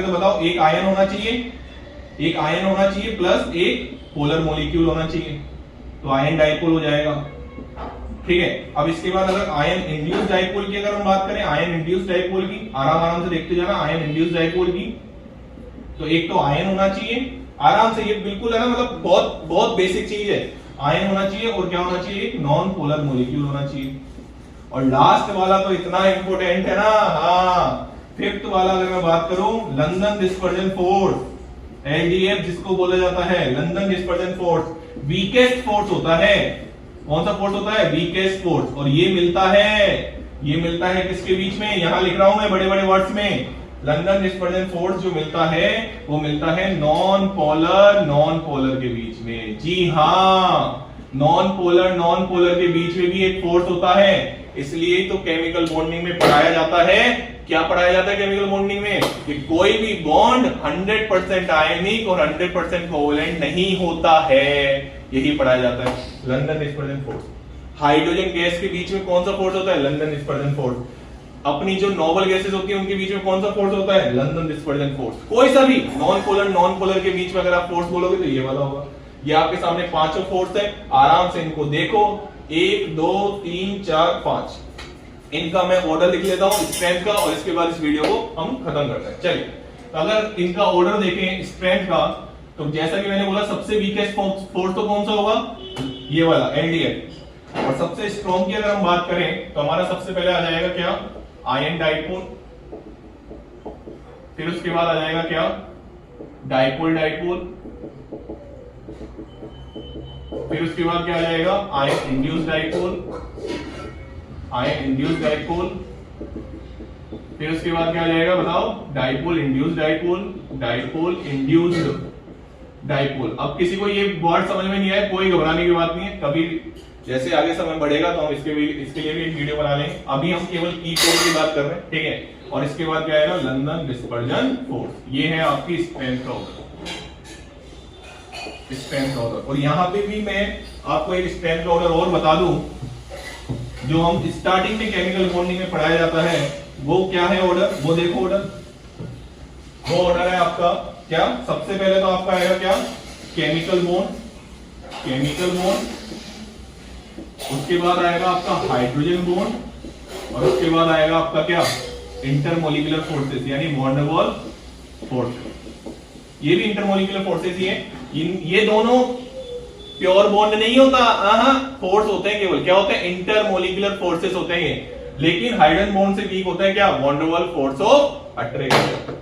तो बताओ, एक आयन होना चाहिए प्लस एक पोलर मॉलिक्यूल होना चाहिए, तो आयन डाइपोल हो जाएगा। ठीक है, अब इसके बाद अगर आयन इंड्यूस डाइपोल की अगर हम बात करें, आयन इंड्यूस डाइपोल की, आराम से देखते जाना, आयन इंड्यूस डाइपोल की, तो एक तो आयन होना चाहिए, आराम से, ये बिल्कुल है ना, मतलब बहुत बहुत बेसिक चीज है। आयन होना चाहिए और क्या होना चाहिए, एक नॉन पोलर मॉलिक्यूल होना चाहिए। और लास्ट वाला तो इतना इंपॉर्टेंट है ना, हाँ, फिफ्थ वाला अगर मैं बात करूं, लंदन डिस्पर्जन फोर्स, एलडीएफ जिसको बोला जाता है, London dispersion force, weakest force होता है। कौन सा फोर्स होता है, वीकेस्ट फोर्स। और ये मिलता है किसके बीच में, यहां लिख रहा हूं मैं बड़े बड़े वर्ड्स में, लंदन डिस्पर्जन फोर्स जो मिलता है वो मिलता है नॉन पोलर के बीच में। जी हाँ, नॉन पोलर के बीच में भी एक फोर्स होता है, इसलिए तो केमिकल बॉन्डिंग में पढ़ाया जाता है। क्या पढ़ाया जाता है केमिकल बॉन्डिंग में, कि कोई भी बॉन्ड 100% आयनिक और 100% कोवैलेंट नहीं होता है, यही पढ़ाया जाता है, London dispersion force. Hydrogen gas के बीच में कौन सा फोर्स होता है, लंदन डिस्पर्जन फोर्स। अपनी जो नोबल गैसेस होती है उनके बीच में कौन सा फोर्स होता है, लंदन डिस्पर्जन फोर्स। कोई सा भी नॉन पोलर के बीच में अगर आप फोर्स बोलोगे तो ये वाला होगा। ये आपके सामने पांचों फोर्स है, आराम से इनको देखो, 1 2 3 4 5, इनका मैं ऑर्डर लिख लेता हूं स्ट्रेंथ का, और इसके बाद इस वीडियो को हम खत्म करते हैं। चलिए, तो अगर इनका ऑर्डर देखें स्ट्रेंथ का, तो जैसा कि मैंने बोला सबसे वीकेस्ट फोर्स तो कौन सा होगा, ये वाला एलडीएफ। और सबसे स्ट्रॉन्ग की अगर हम बात करें तो हमारा सबसे पहले आ जाएगा क्या, आयन डाइपोल, फिर उसके बाद आ जाएगा क्या, डाइपोल, फिर उसके बाद क्या आ जाएगा, आयन इंड्यूस डाइपोल, फिर उसके बाद क्या आ जाएगा बताओ, डाइपोल इंड्यूस डाइपोल। अब किसी को ये वर्ड समझ में नहीं आया, कोई घबराने की बात नहीं है, कभी जैसे आगे समय बढ़ेगा तो हम इसके लिए भी एक वीडियो बना लेंगे। अभी हम केवल की कोड की बात कर रहे हैं, ठीक है। और इसके बाद क्या आएगा, लंदन डिस्पर्जन फोर्स, ये है आपकी स्ट्रेंथ का ऑर्डर। और यहां पे भी मैं आपको एक स्ट्रेंथ का ऑर्डर और बता दूं, जो हम स्टार्टिंग में केमिकल बॉन्डिंग में पढ़ाया जाता है, वो क्या है ऑर्डर, वो देखो ऑर्डर, वो ऑर्डर है आपका क्या, सबसे पहले तो आपका आएगा क्या, केमिकल बॉन्ड, उसके बाद आएगा आपका हाइड्रोजन बॉन्ड, और उसके बाद आएगा आपका क्या, इंटरमोलिकुलर फोर्सेस, यानी वैन डर वाल फोर्स। ये भी इंटरमोलिकुलर फोर्सेस ही है। ये दोनों प्योर बॉन्ड नहीं होता, फोर्स होते हैं, केवल क्या होते हैं, इंटरमोलिकुलर फोर्सेस होते हैं। लेकिन हाइड्रोजन बॉन्ड से वीक होता है क्या, वैन डर वाल फोर्स ऑफ अट्रैक्शन।